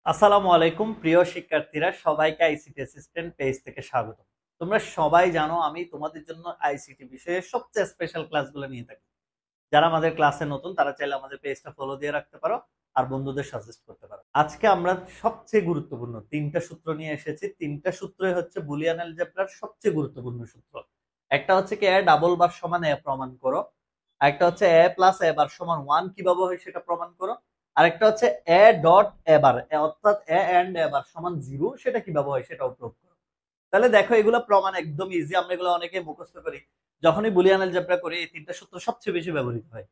আসসালামু আলাইকুম প্রিয় শিক্ষার্থীরা, সবাইকে আইসিটি অ্যাসিস্ট্যান্ট পেজ থেকে স্বাগত। তোমরা সবাই জানো আমি তোমাদের জন্য আইসিটি বিষয়ে সবচেয়ে স্পেশাল ক্লাসগুলো নিয়ে থাকি। যারা আমাদের ক্লাসে নতুন তারা চাইলে আমাদের পেজটা ফলো দিয়ে রাখতে পারো আর বন্ধুদের সাজেস্ট করতে পারো। আজকে আমরা সবচেয়ে গুরুত্বপূর্ণ তিনটা সূত্র নিয়ে এসেছি। তিনটা সূত্রই হচ্ছে বুলিয়ান অ্যালজেব্রার সবচেয়ে গুরুত্বপূর্ণ সূত্র। একটা হচ্ছে কি এ ডাবল বার সমান এ প্রমাণ করো, আরেকটা হচ্ছে এ প্লাস এ বার সমান ওয়ান কিভাবে হয় সেটা প্রমাণ করো, আরেকটা হচ্ছে এ ডট এ বার অর্থাৎ এ এন্ড এ বার সমান জিরো সেটা কিভাবে হয় সেটাও প্রুভ করো। তাহলে দেখো এগুলো প্রমাণ একদম ইজি, আমরা এগুলো অনেকে মুখস্থ করি। যখনই বুলিয়ান অ্যালজেব্রা করি এই তিনটা সূত্র সবচেয়ে বেশি ব্যবহৃত হয়।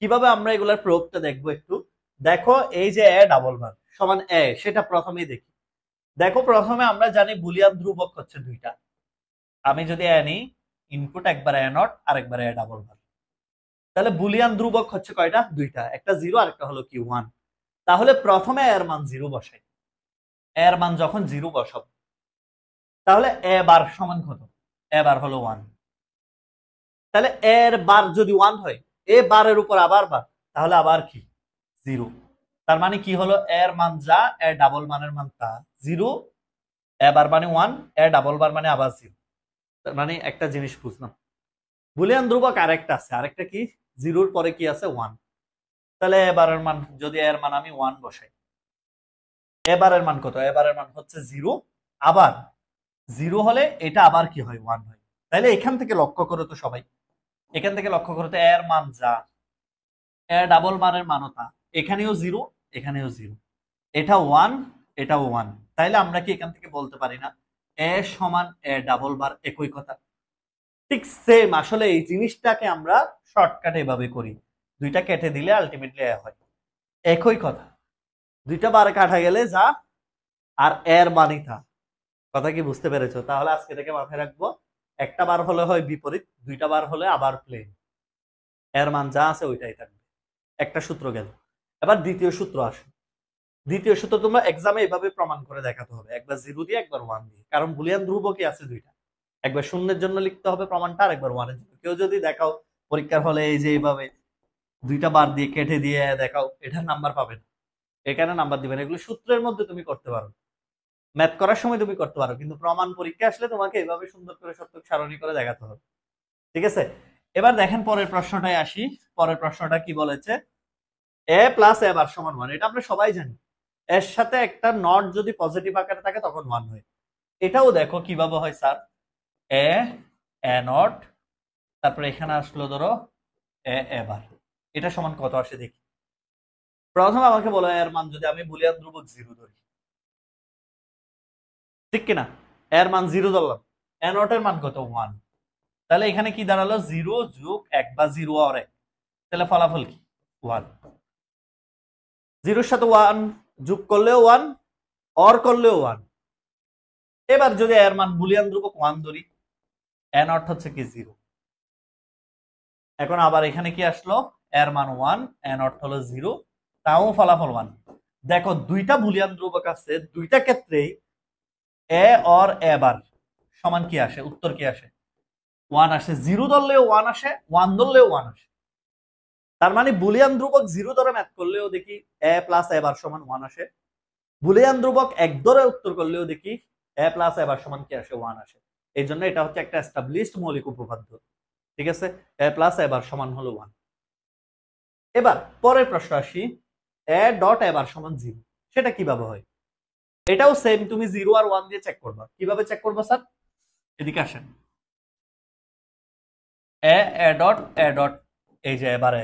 কিভাবে আমরা এগুলোর প্রয়োগটা দেখবো একটু। দেখো এই যে এ ডাবল বার সমান এ, সেটা প্রথমেই দেখি। দেখো প্রথমে আমরা জানি বুলিয়ান ধ্রুবক হচ্ছে দুইটা। আমি যদি এ নিই, ইনপুট একবার এ নট আর একবার এ ডাবল বার, তাহলে বুলিয়ান ধ্রুবক হচ্ছে কয়টা? দুইটা, একটা জিরো আর একটা হলো কি ওয়ান। তাহলে প্রথমে এর মান জিরো বসাই। এর মান যখন জিরো বসাবো তাহলে এ বার সমান কত? এ বার হলো ওয়ান। তাহলে এর বার যদি ওয়ান হয়, এ বারের উপর আবার বার, তাহলে আবার কি? জিরো। তার মানে কি হলো? এর মান যা, এ ডাবল মানের মান তা। জিরো, এ বার মানে ওয়ান, এ ডাবল বার মানে আবার জিরো। তার মানে একটা জিনিস বুঝলাম, বুলিয়ান ধ্রুবক আরেকটা আছে। আরেকটা কি? জিরোর পরে কি আছে? ওয়ান। তাহলে এবারের মান, যদি এর মান আমি ওয়ান বসাই, এবারের মান কত? এবারের মান হচ্ছে জিরো। আবার জিরো হলে এটা আবার কি হয়? ওয়ান হয়। তাইলে এখান থেকে লক্ষ্য করো তো সবাই, এখান থেকে লক্ষ্য করো তো এর মান যা, এ ডাবল মানের মানও তা। এখানেও জিরো, এখানেও জিরো, এটা ওয়ান, এটাও ওয়ান। তাইলে আমরা কি এখান থেকে বলতে পারি না এ সমান এ ডাবল বার একই কথা? ঠিক সেম। আসলে এই জিনিসটাকে আমরা শর্টকাট এভাবে করি, দুইটা কেটে দিলে আলটিমেটলি এ হয়, একই কথা। দুইটা বার কাটা গেলে যা, আর এর মানই তা। কথা কি বুঝতে পেরেছো? তাহলে আজকে থেকে মাথায় রাখবো, একটা বার হলে হয় বিপরীত, দুইটা বার হলে আবার প্লেন। এর মান যা আছে ওইটাই থাকবে। একটা সূত্র গেল। এবার দ্বিতীয় সূত্র আসে। দ্বিতীয় সূত্র তোমরা এক্সামে এভাবে প্রমাণ করে দেখাতে হবে, একবার জিরো দিয়ে একবার ওয়ান দিয়ে। কারণ বুলিয়ান ধ্রুবকই আছে দুইটা, একবার শূন্যের জন্য লিখতে হবে প্রমাণটা, আর একবার ওয়ানের জন্য। কেউ যদি দেখাও পরীক্ষার হলে এই যে এইভাবে দুইটা বার দিয়ে কেটে দিয়ে দেখাও, এটার নাম্বার পাবে না। এখানে নাম্বার দিবেন। এগুলো সূত্রের মধ্যে তুমি করতে পারো, ম্যাথ করার সময় তুমি করতে পারো, কিন্তু প্রমাণ পরীক্ষা আসলে তোমাকে এভাবে সুন্দর করে সত্য সারণী করে দেখাতে হবে। ঠিক আছে? এবার দেখেন পরের প্রশ্নটায় আসি। পরের প্রশ্নটা কি বলেছে? এ প্লাস এ বার সমান ওয়ান, এটা আমরা সবাই জানি। এর সাথে একটা নট যদি পজিটিভ আকারে থাকে তখন ওয়ান হয়। এটাও দেখো কিভাবে হয় স্যার। এ, এ নট, তারপরে এখানে আসলো ধরো এ এ বার, এটা সমান কত আসে দেখি। প্রথমে আমাকে বলো এর মান যদি আমি বুলিয়ান ধ্রুবক জিরো ধরি, ঠিক কিনা? এর মান জিরো ধরলাম, এ নট এর মান কত? ওয়ান। তাহলে এখানে কি দাঁড়ালো? জিরো যোগ এক বা জিরো আর এক, তাহলে ফলাফল কি? ওয়ান। জিরোর সাথে ওয়ান যোগ করলেও ওয়ান, অর করলেও ওয়ান। এবার যদি এর মান বুলিয়ান ধ্রুবক ওয়ান ধরি, এন অর্থ হচ্ছে কি? জিরো। এখন আবার এখানে কি আসলো? এর মান ওয়ান, এন অর্থ হলো জিরো, তাও ফলাফল ওয়ান। দেখো দুইটা বুলিয়ান ধ্রুবক আছে, দুইটা ক্ষেত্রেই এ অর এ বার সমান কি আসে? উত্তর কি আসে? ওয়ান আসে। জিরো ধরলেও ওয়ান আসে, ওয়ান ধরলেও ওয়ান আসে। তার মানে বুলিয়ান ধ্রুবক জিরো ধরে ম্যাথ করলেও দেখি এ প্লাস এ বার সমান ওয়ান আসে। বুলিয়ান ধ্রুবক এক ধরে উত্তর করলেও দেখি এ প্লাস এ বার সমান কি আসে? ওয়ান আসে। এই জন্য এটা হচ্ছে একটা এস্টাবলিশড মৌলিক উপপাদ্য। ঠিক আছে? এ প্লাস এ বার সমান হলো ওয়ান। এবার পরের প্রশ্ন আসি। এ ডট এ বার সমান জিরো, সেটা কিভাবে হয়? এটাও সেম, তুমি জিরো আর ওয়ান দিয়ে চেক করবা। কিভাবে চেক করবা স্যার? এদিকে আসেন। এ, এ ডট, এ ডট, এই যে এবারে,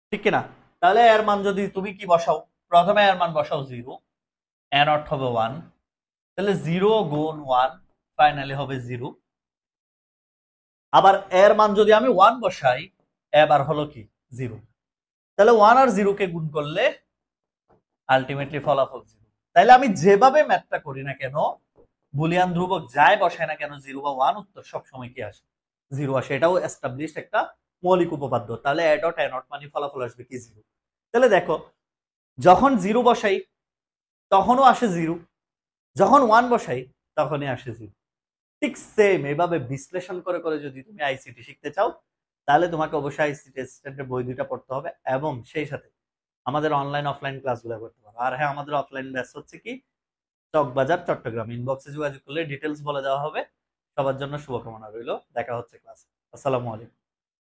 ঠিক কিনা? তাহলে এর মান যদি তুমি কি বসাও, প্রথমে এর মান বসাও জিরো, এ নট হবে ওয়ান, তাহলে জিরো গুণ ওয়ান ফাইনালি হবে জিরো। আবার এর মান যদি আমি ওয়ান বসাই, এবার হলো কি? জিরো। তাহলে ওয়ান আর জিরো কে গুণ করলে আলটিমেটলি ফলাফল জিরো। তাইলে আমি যেভাবে ম্যাথটা করি না কেন, বুলিয়ান ধ্রুবক যাই বসায় না কেন, জিরো বা ওয়ান উত্তর সবসময় কি আসে? জিরো আসে। এটাও এস্টাবলিশড একটা মৌলিক উপপাদ্য। তাহলে এ ডট এ নট মানে ফলাফল আসবে কি? জিরো। তাহলে দেখো যখন জিরো বসাই তখনও আসে জিরো, যখন ওয়ান বসাই তখনই আসে জিরো। ঠিক সেম এভাবে বিশ্লেষণ করে করে যদি তুমি আইসিটি শিখতে চাও, তাহলে তোমাকে অবশ্যই আইসিটি অ্যাসিস্ট্যান্টের বই দুইটা পড়তে হবে, এবং সেই সাথে আমাদের অনলাইন অফলাইন ক্লাসগুলো করতে পারো। আর হ্যাঁ, আমাদের অফলাইন ব্যাচ হচ্ছে কি চকবাজার চট্টগ্রাম। ইনবক্সে যোগাযোগ করলে ডিটেলস বলে দেওয়া হবে। সবার জন্য শুভকামনা রইলো। দেখা হচ্ছে ক্লাসে। আসসালামু আলাইকুম।